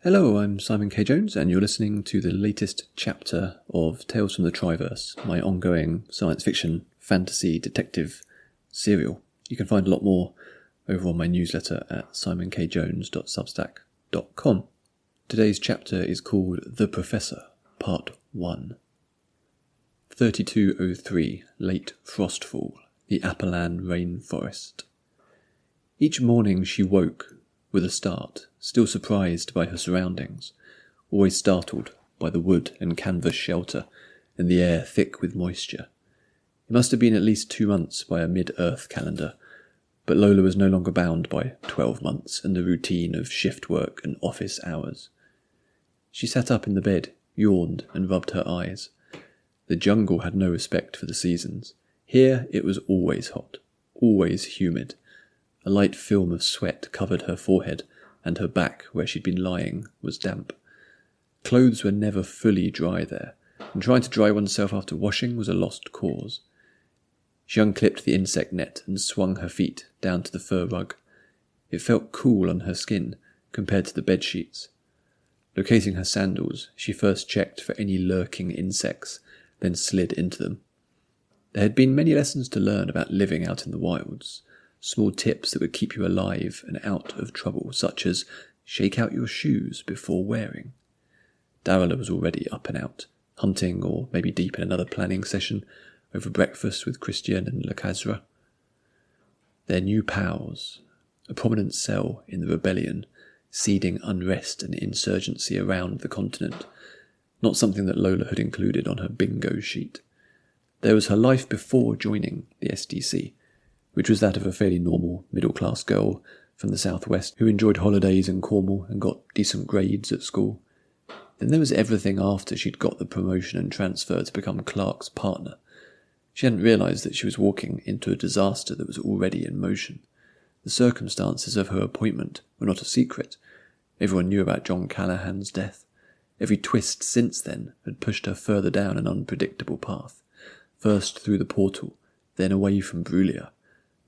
Hello, I'm Simon K. Jones, and you're listening to the latest chapter of Tales from the Triverse, my ongoing science fiction, fantasy, detective serial. You can find a lot more over on my newsletter at simonkjones.substack.com. Today's chapter is called The Professor, Part 1. 3203, Late Frostfall, the Apalan Rainforest. Each morning she woke with a start, still surprised by her surroundings, always startled by the wood and canvas shelter and the air thick with moisture. It must have been at least 2 months by a mid-Earth calendar, but Lola was no longer bound by 12 months and the routine of shift work and office hours. She sat up in the bed, yawned and rubbed her eyes. The jungle had no respect for the seasons. Here it was always hot, always humid. A light film of sweat covered her forehead, and her back, where she'd been lying, was damp. Clothes were never fully dry there, and trying to dry oneself after washing was a lost cause. She unclipped the insect net and swung her feet down to the fur rug. It felt cool on her skin compared to the bedsheets. Locating her sandals, she first checked for any lurking insects, then slid into them. There had been many lessons to learn about living out in the wilds. Small tips that would keep you alive and out of trouble, such as shake out your shoes before wearing. Darla was already up and out, hunting or maybe deep in another planning session over breakfast with Christian and Lacazra. Their new pals, a prominent cell in the rebellion, seeding unrest and insurgency around the continent, not something that Lola had included on her bingo sheet. There was her life before joining the SDC, which was that of a fairly normal middle-class girl from the southwest who enjoyed holidays in Cornwall and got decent grades at school. Then there was everything after she'd got the promotion and transfer to become Clark's partner. She hadn't realised that she was walking into a disaster that was already in motion. The circumstances of her appointment were not a secret. Everyone knew about John Callahan's death. Every twist since then had pushed her further down an unpredictable path, first through the portal, then away from Brulia,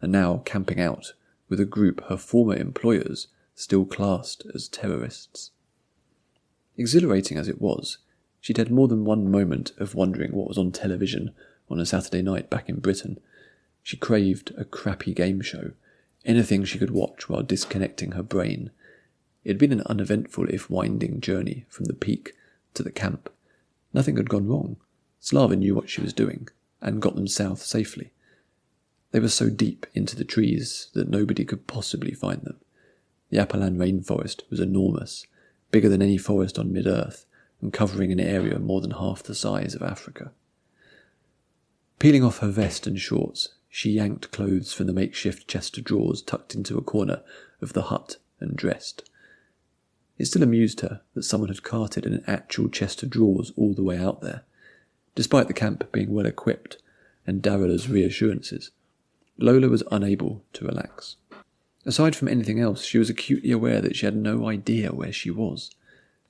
and now camping out with a group her former employers still classed as terrorists. Exhilarating as it was, she'd had more than one moment of wondering what was on television on a Saturday night back in Britain. She craved a crappy game show, anything she could watch while disconnecting her brain. It had been an uneventful if winding journey from the peak to the camp. Nothing had gone wrong. Slava knew what she was doing, and got them south safely. They were so deep into the trees that nobody could possibly find them. The Apalan rainforest was enormous, bigger than any forest on mid-Earth, and covering an area more than half the size of Africa. Peeling off her vest and shorts, she yanked clothes from the makeshift chest of drawers tucked into a corner of the hut and dressed. It still amused her that someone had carted an actual chest of drawers all the way out there, despite the camp being well equipped and Darla's reassurances. Lola was unable to relax. Aside from anything else, she was acutely aware that she had no idea where she was.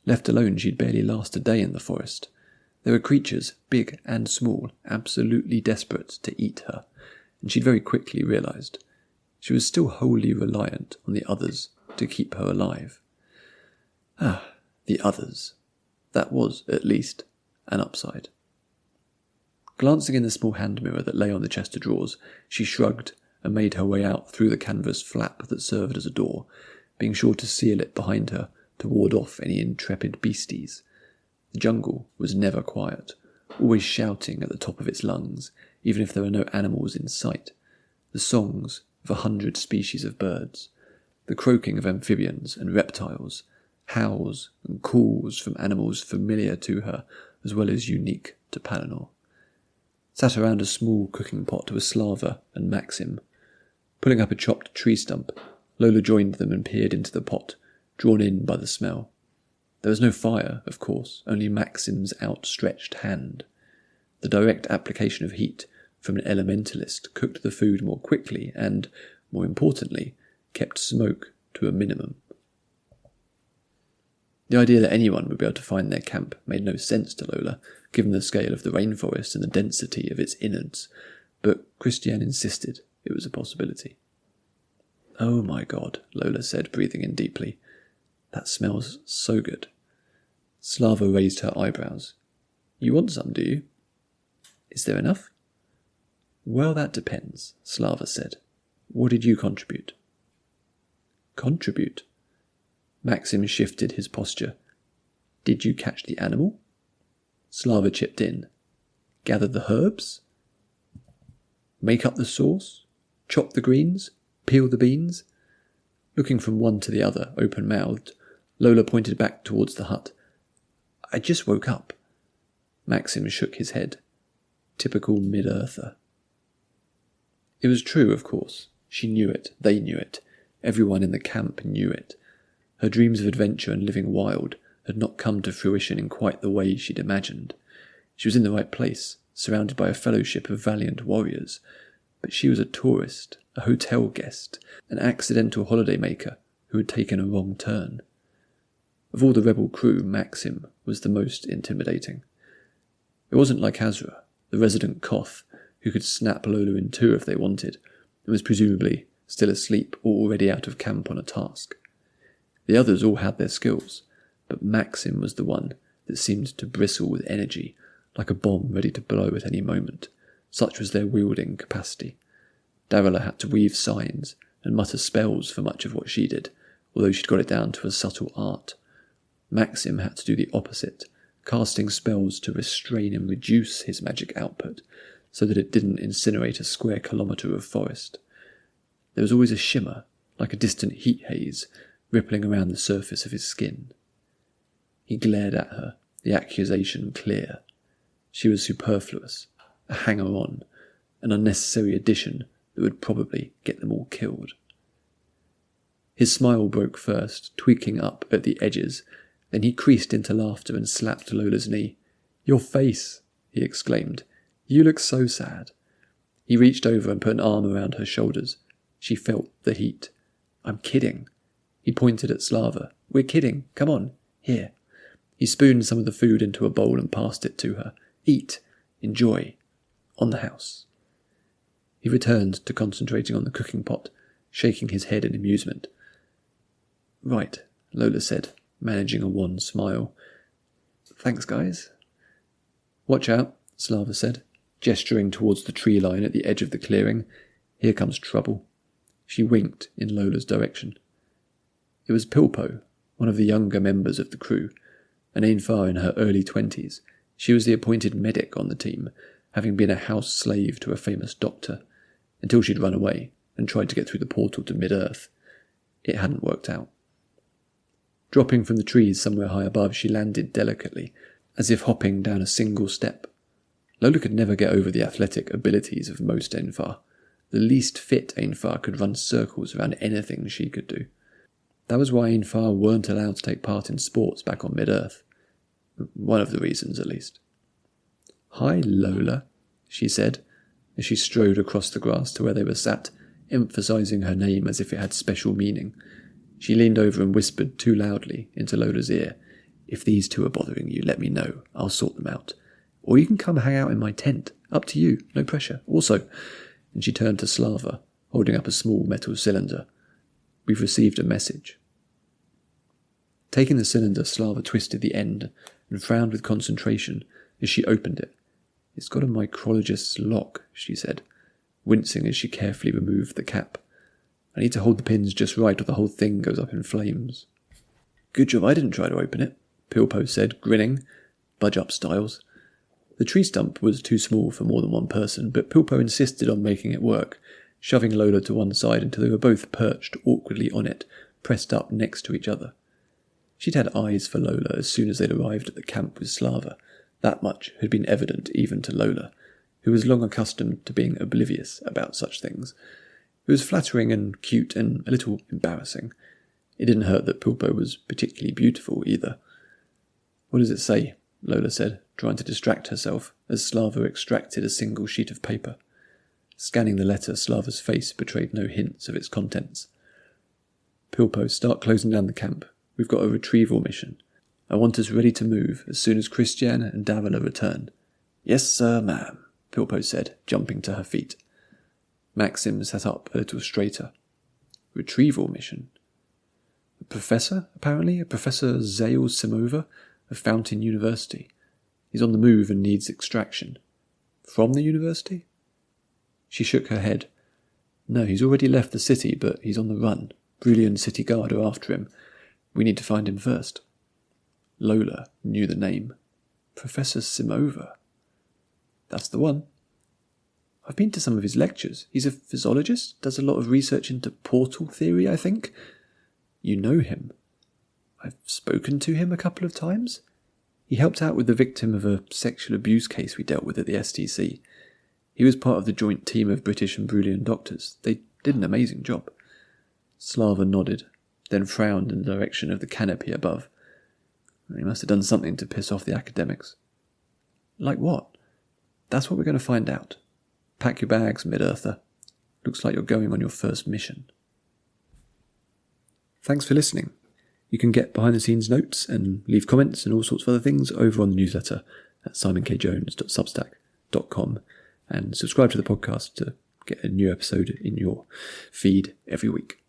Left alone, she'd barely last a day in the forest. There were creatures, big and small, absolutely desperate to eat her, and she'd very quickly realised she was still wholly reliant on the others to keep her alive. The others. That was, at least, an upside. Glancing in the small hand mirror that lay on the chest of drawers, she shrugged and made her way out through the canvas flap that served as a door, being sure to seal it behind her to ward off any intrepid beasties. The jungle was never quiet, always shouting at the top of its lungs, even if there were no animals in sight. The songs of 100 species of birds, the croaking of amphibians and reptiles, howls and calls from animals familiar to her as well as unique to Palinor. Sat around a small cooking pot were Slava and Maxim. Pulling up a chopped tree stump, Lola joined them and peered into the pot, drawn in by the smell. There was no fire, of course, only Maxim's outstretched hand. The direct application of heat from an elementalist cooked the food more quickly and, more importantly, kept smoke to a minimum. The idea that anyone would be able to find their camp made no sense to Lola, given the scale of the rainforest and the density of its innards, but Christian insisted it was a possibility. "Oh my God," Lola said, breathing in deeply. That smells so good. Slava raised her eyebrows. You want some, do you? Is there enough? Well, that depends, Slava said. What did you contribute? Contribute? Maxim shifted his posture. Did you catch the animal? Slava chipped in. Gather the herbs? Make up the sauce? Chop the greens? Peel the beans? Looking from one to the other, open-mouthed, Lola pointed back towards the hut. I just woke up. Maxim shook his head. Typical mid-earther. It was true, of course. She knew it. They knew it. Everyone in the camp knew it. Her dreams of adventure and living wild had not come to fruition in quite the way she'd imagined. She was in the right place, surrounded by a fellowship of valiant warriors, but she was a tourist, a hotel guest, an accidental holidaymaker who had taken a wrong turn. Of all the rebel crew, Maxim was the most intimidating. It wasn't like Azra, the resident Koth, who could snap Lola in two if they wanted, and was presumably still asleep or already out of camp on a task. The others all had their skills, but Maxim was the one that seemed to bristle with energy, like a bomb ready to blow at any moment. Such was their wielding capacity. Darila had to weave signs and mutter spells for much of what she did, although she'd got it down to a subtle art. Maxim had to do the opposite, casting spells to restrain and reduce his magic output, so that it didn't incinerate a square kilometre of forest. There was always a shimmer, like a distant heat haze, rippling around the surface of his skin. He glared at her, the accusation clear. She was superfluous, a hanger-on, an unnecessary addition that would probably get them all killed. His smile broke first, tweaking up at the edges. Then he creased into laughter and slapped Lola's knee. Your face, he exclaimed. You look so sad. He reached over and put an arm around her shoulders. She felt the heat. I'm kidding. He pointed at Slava. We're kidding. Come on. Here. He spooned some of the food into a bowl and passed it to her. Eat. Enjoy. On the house. He returned to concentrating on the cooking pot, shaking his head in amusement. Right, Lola said, managing a wan smile. Thanks, guys. Watch out, Slava said, gesturing towards the tree line at the edge of the clearing. Here comes trouble. She winked in Lola's direction. It was Pilpo, one of the younger members of the crew, an Ainfar in her early 20s. She was the appointed medic on the team, having been a house slave to a famous doctor, until she'd run away and tried to get through the portal to mid-earth. It hadn't worked out. Dropping from the trees somewhere high above, she landed delicately, as if hopping down a single step. Lola could never get over the athletic abilities of most Ainfar. The least fit Ainfar could run circles around anything she could do. That was why Ainfar weren't allowed to take part in sports back on mid-earth. One of the reasons, at least. Hi, Lola, she said, as she strode across the grass to where they were sat, emphasizing her name as if it had special meaning. She leaned over and whispered too loudly into Lola's ear. If these two are bothering you, let me know. I'll sort them out. Or you can come hang out in my tent. Up to you. No pressure. Also, and she turned to Slava, holding up a small metal cylinder. We've received a message. Taking the cylinder, Slava twisted the end and frowned with concentration as she opened it. It's got a micrologist's lock, she said, wincing as she carefully removed the cap. I need to hold the pins just right or the whole thing goes up in flames. Good job I didn't try to open it, Pilpo said, grinning. Budge up, Styles. The tree stump was too small for more than one person, but Pilpo insisted on making it work, shoving Lola to one side until they were both perched awkwardly on it, pressed up next to each other. She'd had eyes for Lola as soon as they'd arrived at the camp with Slava. That much had been evident even to Lola, who was long accustomed to being oblivious about such things. It was flattering and cute and a little embarrassing. It didn't hurt that Pilpo was particularly beautiful either. What does it say? Lola said, trying to distract herself as Slava extracted a single sheet of paper. Scanning the letter, Slava's face betrayed no hints of its contents. Pilpo, start closing down the camp. We've got a retrieval mission. I want us ready to move as soon as Christiane and Darila return. Yes, sir, ma'am, Pilpo said, jumping to her feet. Maxim sat up a little straighter. Retrieval mission? professor, apparently, a Professor Zail Simova of Fountain University. He's on the move and needs extraction. From the university? She shook her head. No, he's already left the city, but he's on the run. Brilliant city guard are after him. We need to find him first. Lola knew the name. Professor Simova. That's the one. I've been to some of his lectures. He's a physiologist, does a lot of research into portal theory, I think. You know him. I've spoken to him a couple of times. He helped out with the victim of a sexual abuse case we dealt with at the STC. He was part of the joint team of British and Brilliant doctors. They did an amazing job. Slava nodded, then frowned in the direction of the canopy above. He must have done something to piss off the academics. Like what? That's what we're going to find out. Pack your bags, Mid-Earther. Looks like you're going on your first mission. Thanks for listening. You can get behind-the-scenes notes and leave comments and all sorts of other things over on the newsletter at simonkjones.substack.com and subscribe to the podcast to get a new episode in your feed every week.